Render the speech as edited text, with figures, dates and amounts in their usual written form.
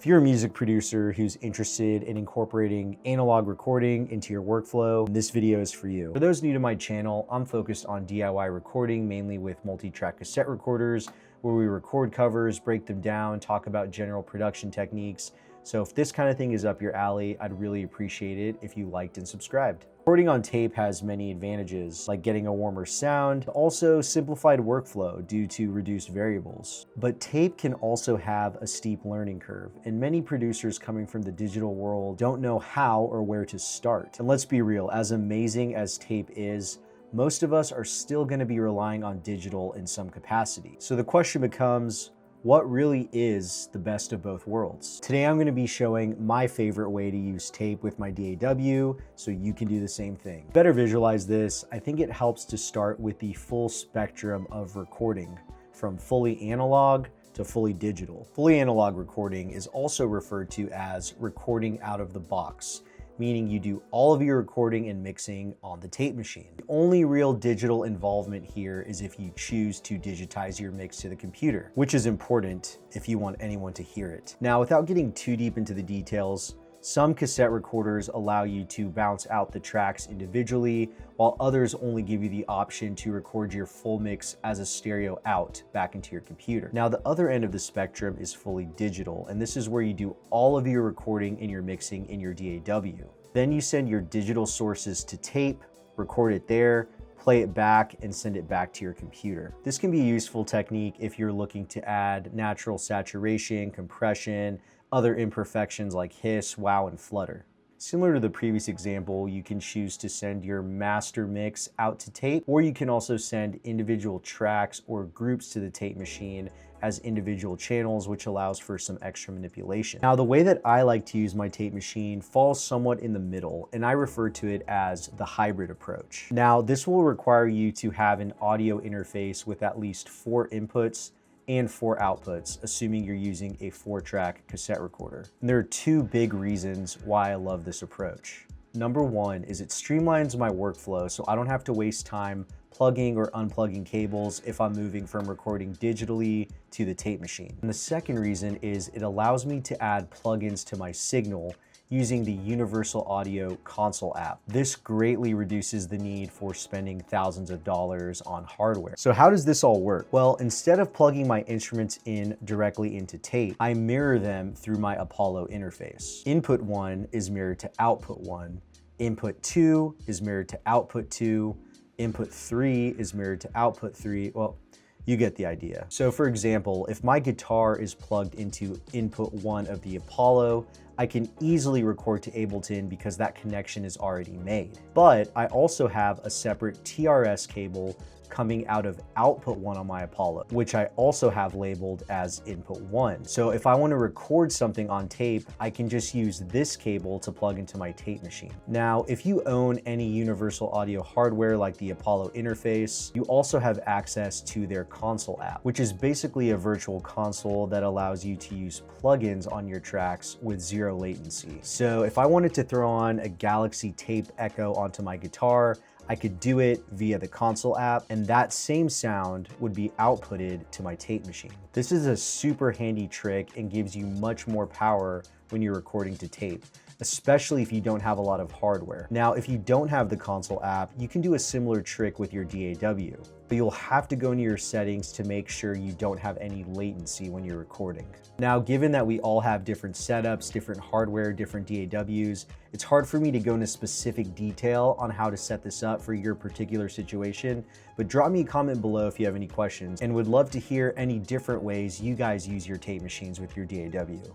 If you're a music producer who's interested in incorporating analog recording into your workflow, this video is for you. For those new to my channel, I'm focused on DIY recording, mainly with multi-track cassette recorders, where we record covers, break them down, talk about general production techniques. So if this kind of thing is up your alley, I'd really appreciate it if you liked and subscribed. Recording on tape has many advantages, like getting a warmer sound, also simplified workflow due to reduced variables. But tape can also have a steep learning curve, and many producers coming from the digital world don't know how or where to start. And let's be real, as amazing as tape is, most of us are still going to be relying on digital in some capacity. So the question becomes, what really is the best of both worlds? Today I'm going to be showing my favorite way to use tape with my DAW, so you can do the same thing. To better visualize this, I think it helps to start with the full spectrum of recording, from fully analog to fully digital. Fully analog recording is also referred to as recording out of the box, meaning you do all of your recording and mixing on the tape machine. The only real digital involvement here is if you choose to digitize your mix to the computer, which is important if you want anyone to hear it. Now, without getting too deep into the details, some cassette recorders allow you to bounce out the tracks individually, while others only give you the option to record your full mix as a stereo out back into your computer. Now, the other end of the spectrum is fully digital, and this is where you do all of your recording and your mixing in your DAW. Then you send your digital sources to tape, record it there, play it back, and send it back to your computer. This can be a useful technique if you're looking to add natural saturation, compression, other imperfections like hiss, wow, and flutter. Similar to the previous example, you can choose to send your master mix out to tape, or you can also send individual tracks or groups to the tape machine as individual channels, which allows for some extra manipulation. Now, the way that I like to use my tape machine falls somewhat in the middle, and I refer to it as the hybrid approach. Now, this will require you to have an audio interface with at least 4 inputs and 4 outputs, assuming you're using a 4-track cassette recorder. And there are 2 big reasons why I love this approach. Number 1 is it streamlines my workflow, so I don't have to waste time plugging or unplugging cables if I'm moving from recording digitally to the tape machine. And the second reason is it allows me to add plugins to my signal using the Universal Audio console app. This greatly reduces the need for spending thousands of dollars on hardware. So how does this all work? Well, instead of plugging my instruments in directly into tape, I mirror them through my Apollo interface. Input 1 is mirrored to output 1. Input 2 is mirrored to output 2. Input 3 is mirrored to output 3. Well, you get the idea. So for example, if my guitar is plugged into input 1 of the Apollo, I can easily record to Ableton because that connection is already made. But I also have a separate TRS cable coming out of output 1 on my Apollo, which I also have labeled as input 1. So if I want to record something on tape, I can just use this cable to plug into my tape machine. Now, if you own any Universal Audio hardware like the Apollo interface, you also have access to their console app, which is basically a virtual console that allows you to use plugins on your tracks with 0 latency. So if I wanted to throw on a Galaxy Tape Echo onto my guitar, I could do it via the console app, and that same sound would be outputted to my tape machine. This is a super handy trick and gives you much more power when you're recording to tape, especially if you don't have a lot of hardware. Now, if you don't have the console app, you can do a similar trick with your DAW, but you'll have to go into your settings to make sure you don't have any latency when you're recording. Now, given that we all have different setups, different hardware, different DAWs, it's hard for me to go into specific detail on how to set this up for your particular situation, but drop me a comment below if you have any questions, and would love to hear any different ways you guys use your tape machines with your DAW.